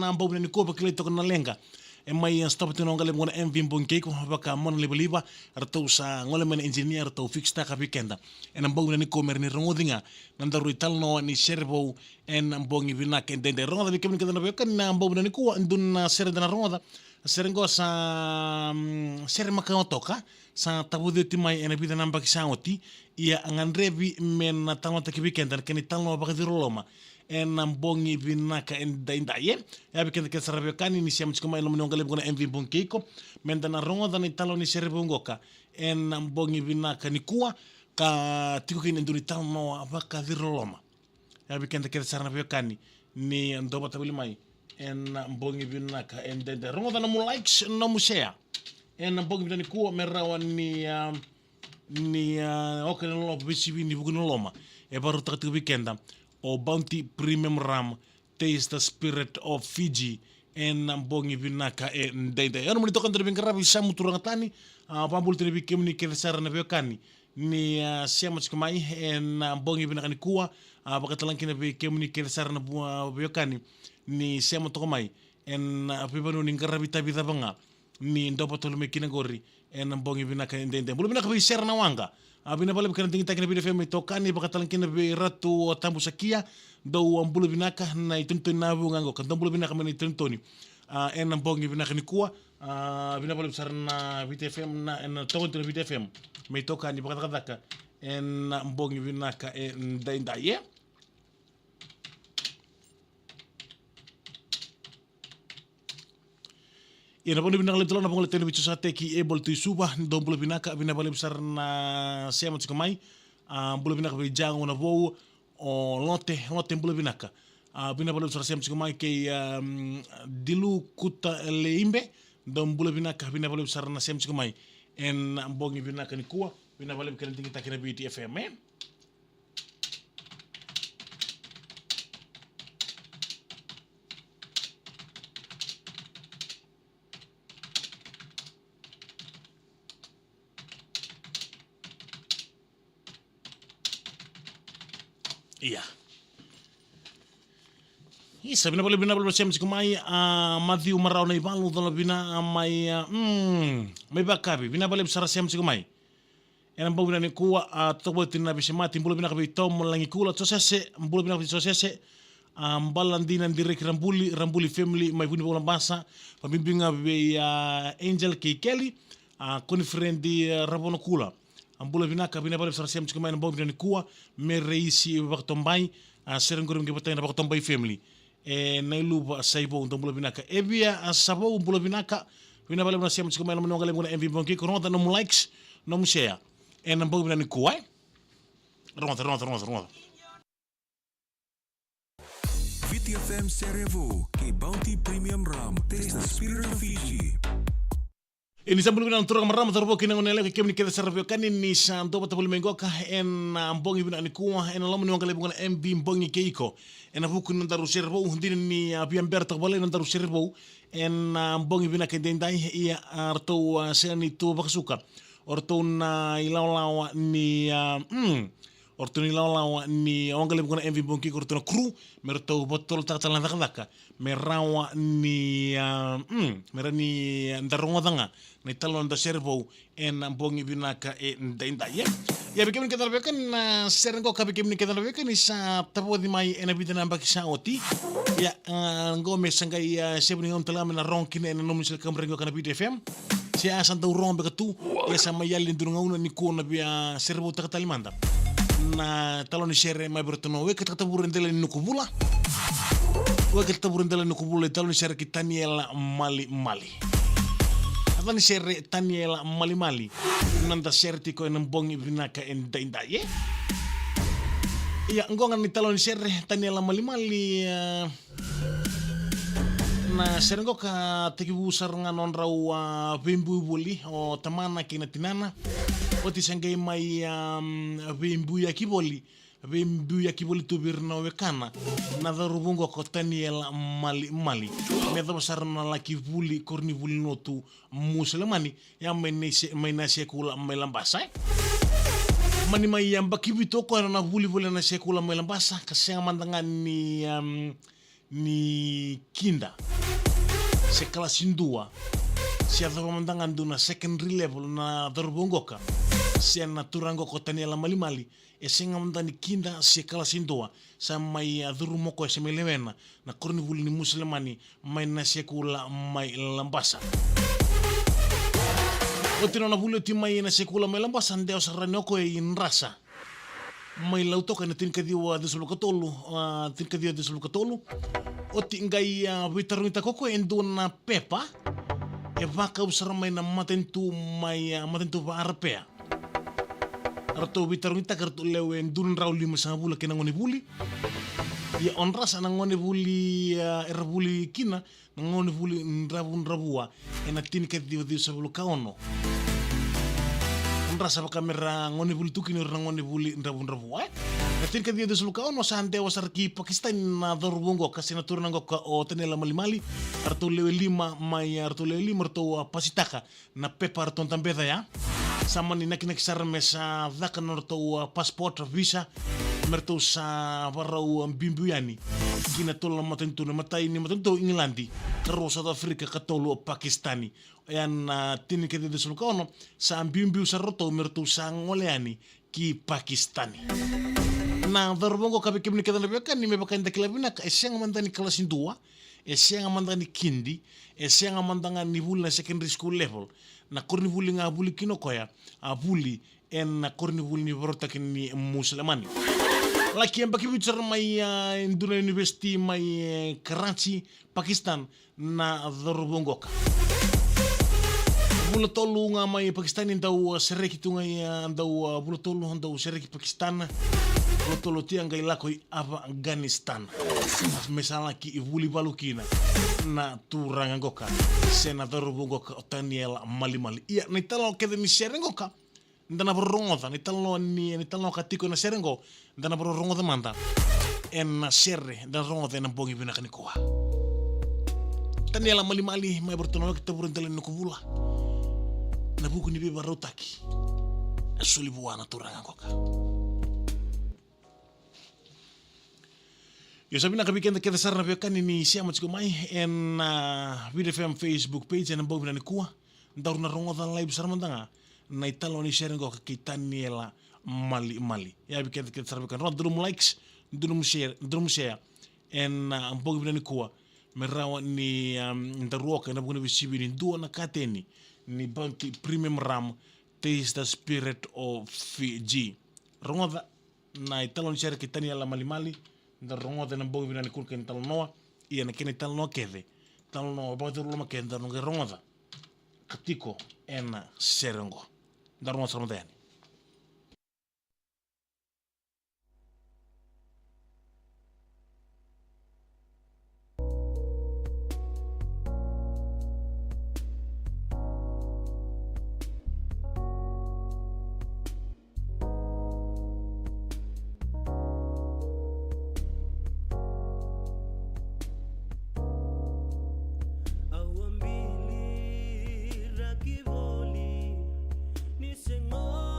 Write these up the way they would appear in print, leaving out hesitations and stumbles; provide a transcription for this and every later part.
ambao ni kopa kile to na lenga mai stop to ngale ngona MV Mbonke ko baka mon liba rato sa ngole men engineer to fix ta ka weekenda en ambao ni ko mer ni rongodinga nanda ruital no ni servo en ambongi vina ke dende rongoda bi kemin kedana bekan na ambao ni ko ndun ser dana rongoda serengo sa ser makaotoka sa tabude timai en bida namba kisangoti ia ngandrevi men tamata ki weekenda ken talno baka diroloma en ambongi vinaka en daindaye ya bikenda ke sarabekani ni siam chikoma ilo mnongale bukona MV Mbonkeiko menda na rongoda ni talo ni serebongoka en ambongi vinaka ni kuwa ka tiko kini nduri talno baka diroloma ya bikenda ke sarabekani ni ndoba tabili mai en ambongi vinaka en dende rongoda na mu likes na mu share en ambongi vinani kuwa merawa ni okene lo bisibi ni bukuna loma e baru takati weekenda o Bounty Premium Ram Taste the Spirit of Fiji en ambongi vinaka e ndende ano muni tokan tebe ngarabi samu turangatani pambul tebe kemni kesara na bekani ni siama chikamai en ambongi vinaka ni kuwa bakatalanki na be kemni kesara na bekani ni siama tokomai en pibanu ni ngarabi tabi tabanga ni ndopo tolume kinagori en ambongi vinaka ndende bulu vinaka be sera na wanga abina bale kan tingi takina bide feme tokani bakatalan kina be ratu tambu sakia do ambulu binaka na ituntu na bu ngango kan tambulu binaka meni tuntoni en ambongi binaka ni kuwa bina bale sarna bide fm na en tokontu bide fm me tokani bakataka en ambongi binaka en daindaye ina bondi binaka le tolona bongole tele bicho sate ki able to suba do bulu binaka bina bale besar na sema tsikamai bulu binaka be jango na vo o lote bulu binaka bina bale besar sema tsikamai ke dilu kuta leimbe do bulu binaka bina bale besar na sema tsikamai en mbongi binaka ni kuwa bina bale kan tingi takina bi TFM iya isa bina bale siam sikumai Matthew marau na ibalu dola bina mai mai bakabi bina bale besar siam sikumai en ambau bina ni kuwa tobo tina bisemati mbulu bina kabi tom langi kula tosese mbulu bina kabi tosese mbalandina direk rambuli family mai buni bola basa pabimbinga be Angel Kelly koni friend rabono kula ambula vinaka bina bale besar siam sikumai ambau bina ni kuwa me reisi baktombai serengoro ngi batena baktombai family na iluba saibo umbula binaka evia sabo umbula binaka bina bale bina siam sikumai no ngale ngona MV Mbonkeiko ronda no likes no share en ambau bina ni kuwa ronda VTFM Serevo ke Bounty Premium Ram Taste the Spirit of Fiji. Ini sambulu bina ntura marama tarbo kina ngonele ke kemni keda sarabio kani ni santo batabul mengoka en ambongi bina ni kuwa en lamu ni ngale bina MV Mbonkeiko en abuku nandaru serbo hundin ni abiamber takbale nandaru serbo en ambongi bina ke dendai ia arto seni tu baksuka orto na ilawlawa ni orto ni ilawlawa ni ngale bina MV Mbonkeiko orto na kru merto botol takatalan takadaka merawa ni merani ndarongodanga na talon da servo en ambongi binaka daindaye ya bikin kita lebekan serengo ka bikin kita lebekan isa tapo di mai en abita namba kisa oti ya ngome sangai sebni on tala na ronkin en nomi sel kamrengo kana BDFM si asan tau rombe ka tu ya sama yali ndurunga ni ko na bia servo takatalimanda na talon ni sere mai bertono we ka tatabur ndele ni kubula we ka tatabur ndele ni kubula talon ni sere kitaniela mali Tani sere Taniela mali nanda sertiko en mbongi binaka en daindaye iya ngonga ni talon sere Taniela mali na serengo ka tekibu saranga non rau bimbu buli o tamana kina tinana o tisangay mai bimbu ya kiboli tubirna wekana na darubungo ko Taniela mali medho basarna la kivuli kornivuli notu musulmani ya maina sekula melambasa mani mai yamba kibito ko na vuli na sekula melambasa kasema mandanga ni kinda se kalasindua se adharomandangan duna secondary level na darbongoka se na turangoko taniela malimali e senga mandani kinda se kalasindua sa mai adhurumoko se melemena na kornivuli ni muslimani mai na sekula mai lambasa otino na vulu ti mai na sekula mai lambasa ndeo saranoko e inrasa mai lautoka na tinkadiwa desulukatolu tinkadiwa desulukatolu oti ngai vitarunita koko endo na pepa e vaka usara mai na matentu va arpea arto vitarunita kartu lewe endun rauli masanga bula kena ngoni buli ya onrasa na ngoni buli era buli kina na ngoni buli nravua ena tinkadiwa desulukauno rasa pa kamera ngoni buli tukini na ngoni buli nravua natin ka dia desuluka ono sante wasarki Pakistan na dorbongo kasi naturna ka o tenela malimali arto lewe lima mai arto lewe lima arto pasitaka na pepa arto tambeda ya sama ni nakinak sarme sa dhaka norto passport visa merto sa varau bimbuyani kina tola matentu na matai ni matentu Inglandi karo South Africa katolo Pakistani yan tini ka dia desuluka ono sa bimbiu sa roto merto sa ngoleani ki Pakistani na darbongo kabe kibni kada na beka ni me baka nda kilabina ka esenga mandani klasin 2 esenga mandani kindi esenga mandanga ni vula secondary school level na korni vuli nga vuli kino koya a vuli en na korni vuli ni vorta kini muslimani laki yang baki bicara mai Induna University mai Karachi Pakistan na darbongo ka vula tolu nga mai Pakistan indau sereki tunga indau vula tolu indau sereki Pakistan Rotolo tiang gai lakoi Afghanistan. Mesala ki ivuli balukina na turangangoka senador bungoka Otaniel Malimali. Iya ni talo kede mi serengoka ndana borongoda ni talo katiko na serengo ndana borongoda manda en na serre dan rongoda na bongi bina kanikoa. Otaniel Malimali mai bertono kita burundele no kubula. Na buku ni biba rotaki. Asuli buana turangangoka. Yo sabi na kabikenda keda sarna bekani ni siya machiko mai en Video FM Facebook page en bobi na kuwa ndaur na rongo dan live sarmandanga na italo ni sharing ko kitaniela mali ya bikenda keda sarna bekani drum likes drum share en bobi na kuwa merawa ni ndaruoka na buguna bisibi ni duo na kateni ni Bounty Premium Ram Taste the Spirit of Fiji rongo na italo ni share kitaniela mali da rongo de nambo bina ni kulken tal noa ia na kene tal no kede tal no ba de luma kenda no rongo da katiko en serengo da rongo sarmodani Kivoli ni sengo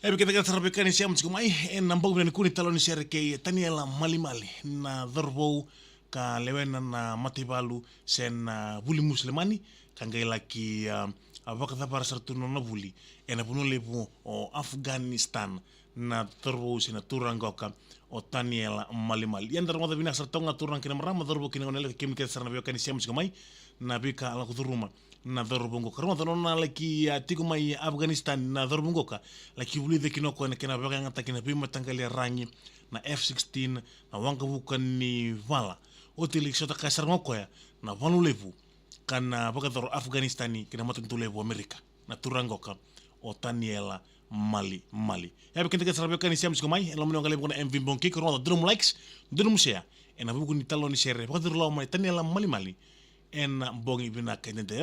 Kita kata Rebecca ni siam sikumai na mbau ni kuni talo ni sere ke Daniela Mali na dharbo ka lewena na matibalu sen buli muslimani kangai laki avaka para sartu no buli ena puno lebu o Afghanistan na dharbo sina turangoka o Daniela Mali yan dharbo da bina sartonga turang kina marama dharbo kina ngonele kim ke sarna Rebecca ni siam sikumai na bika ala kuduruma na dhorbongo karma na laki tiku mai Afghanistan na dhorbongo ka laki buli de kinoko na kina baka ngata kina bima tanggali rangi na F-16 na wanga bukan ni vala otilik sota kasar ngoko ya na valu levu kana baka dhor Afghanistani kina matuntu levu Amerika na turangoka o Daniela Mali ya bikin tiga sarabeka ni siam sikumai elo mino ngale bukuna MV Bonki karma drum likes drum share ena buku ni talo ni share baka dhor lau mai Daniela Mali en bongi bina kainente